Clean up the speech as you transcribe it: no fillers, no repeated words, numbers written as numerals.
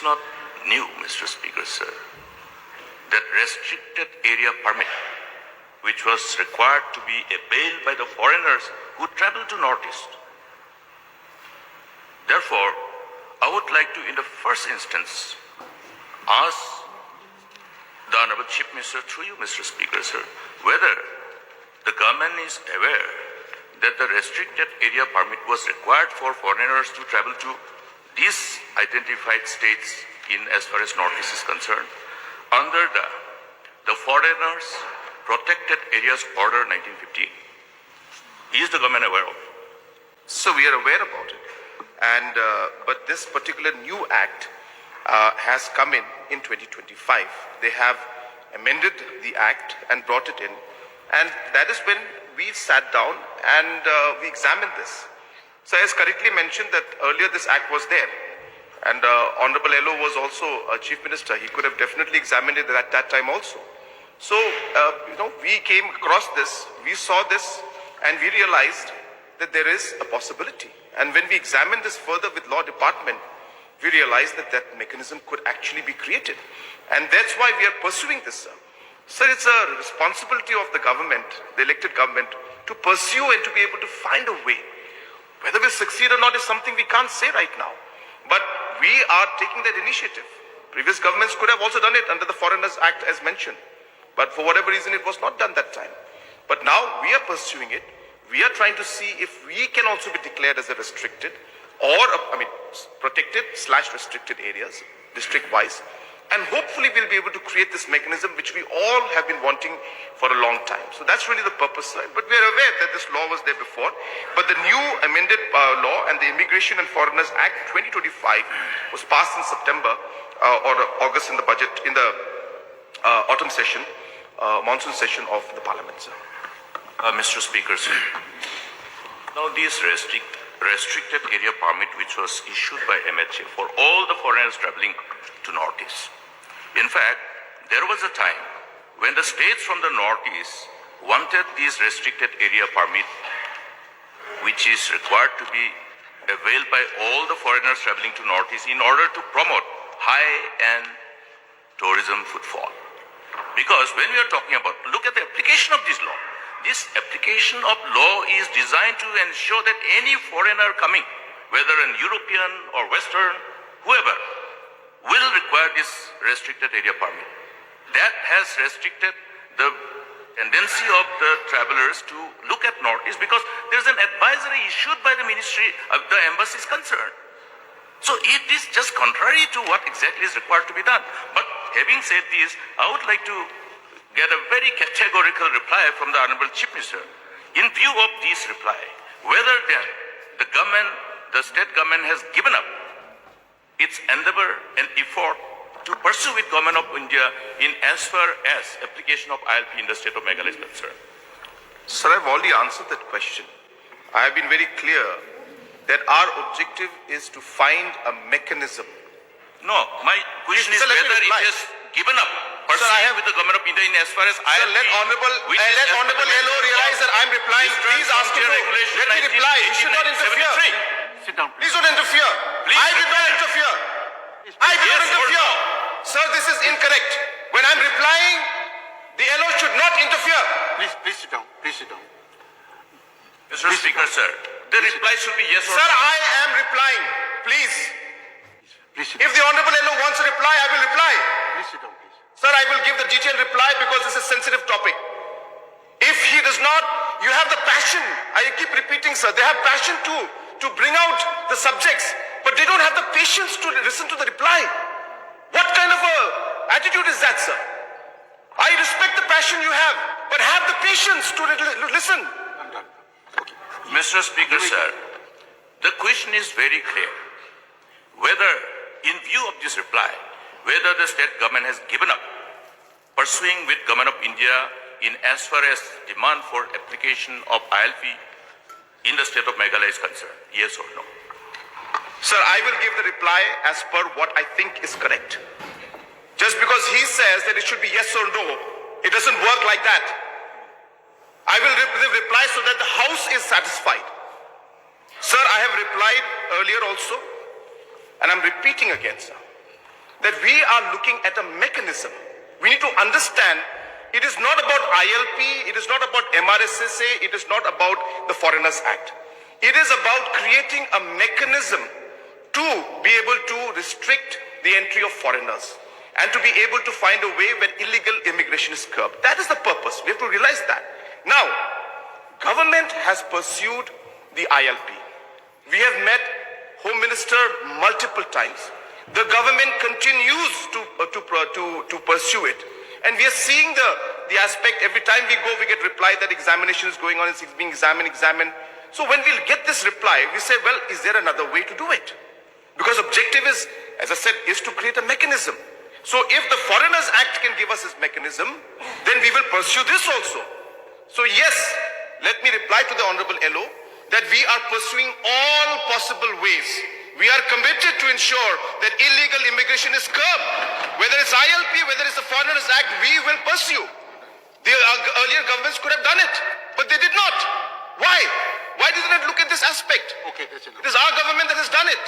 not new, Mr. Speaker, sir. That restricted area permit, which was required to be availed by the foreigners who travel to Northeast. Therefore, I would like to, in the first instance, ask the Honorable Chief Minister through you, Mr. Speaker, sir, whether the government is aware that the restricted area permit was required for foreigners to travel to these identified states in as far as Northeast is concerned under the Foreigners Protected Areas Order 1950. Is the government aware of it? So we are aware about it. And but this particular new act has come in 2025. They have amended the act and brought it in. And that is when we sat down and we examined this. So as correctly mentioned that earlier this act was there. And Honorable Elo was also a Chief Minister. He could have definitely examined it at that time also. So, we came across this, we saw this, and we realized that there is a possibility. And when we examined this further with Law Department, we realized that that mechanism could actually be created. And that's why we are pursuing this, sir. Sir, it's a responsibility of the government, the elected government, to pursue and to be able to find a way. Whether we succeed or not is something we can't say right now. But we are taking that initiative. Previous governments could have also done it under the Foreigners Act as mentioned. But for whatever reason, it was not done that time. But now we are pursuing it. We are trying to see if we can also be declared as a restricted or, protected/restricted areas, district-wise. And hopefully we'll be able to create this mechanism which we all have been wanting for a long time. So that's really the purpose. But we are aware that this law was there before. But the new amended law and the Immigration and Foreigners Act 2025 was passed in September or August in the budget, in the autumn session, monsoon session of the Parliament, sir. Mr. Speaker, sir. Now this restricted area permit which was issued by MHA for all the foreigners traveling to Northeast. In fact, there was a time when the states from the Northeast wanted this restricted area permit, which is required to be availed by all the foreigners traveling to Northeast in order to promote high-end tourism footfall. Because when we are talking about, look at the application of this law. This application of law is designed to ensure that any foreigner coming, whether an European or Western, whoever, will require this restricted area permit. That has restricted the tendency of the travelers to look at Northeast because there's an advisory issued by the ministry of the embassy is concerned. So it is just contrary to what exactly is required to be done. But having said this, I would like to get a very categorical reply from the Honorable Chief Minister. In view of this reply, whether then the state government has given up its endeavor and effort to pursue with Government of India in as far as application of ILP in the state of Meghalaya is concerned. Sir, I've already answered that question. I have been very clear that our objective is to find a mechanism. No, my question is whether it has given up pursuing with the Government of India in as far as ILP. Sir, let Honorable Elo realize that I'm replying. Please ask him to let me reply. You should not interfere. Sit down, Please don't interfere. I did not interfere. I did not interfere. Sir, this is incorrect. When I'm replying, the Elo should not interfere. Please sit down. Please sit down. Mr. Speaker, sir, the reply should be yes or Sir, no. I am replying. Please. Please sit If down. the Honorable Elo wants a reply, I will reply. Please sit down, please. Sir, I will give the detailed reply because this is a sensitive topic. If he does not, you have the passion. I keep repeating, sir, they have passion to bring out the subjects, but they don't have the patience to listen to the reply. What kind of a attitude is that, sir? I respect the passion you have, but have the patience to listen. I'm done. Okay. Mr. Speaker, sir, the question is very clear. Whether, in view of this reply, whether the state government has given up pursuing with Government of India in as far as demand for application of ILP in the state of Meghalaya is concerned, yes or no? Sir, I will give the reply as per what I think is correct. Just because he says that it should be yes or no, it doesn't work like that. I will reply so that the House is satisfied. Sir, I have replied earlier also, and I'm repeating again, sir. that we are looking at a mechanism. We need to understand it is not about ILP, it is not about MRSSA, it is not about the Foreigners Act. It is about creating a mechanism to be able to restrict the entry of foreigners and to be able to find a way where illegal immigration is curbed. That is the purpose. We have to realize that. Now, government has pursued the ILP. We have met Home Minister multiple times. The government continues to pursue it. And we are seeing the aspect, every time we go, we get reply that examination is going on, it's being examined. So when we'll get this reply, we say, well, is there another way to do it? Because objective is, as I said, is to create a mechanism. So if the Foreigners Act can give us this mechanism, then we will pursue this also. So yes, let me reply to the Honorable LO that we are pursuing all possible ways. We are committed to ensure that illegal immigration is curbed. Whether it's ILP, whether it's the Foreigners Act, we will pursue. The earlier governments could have done it, but they did not. Why? Why did they not look at this aspect? Okay, that's enough. It is our government that has done it.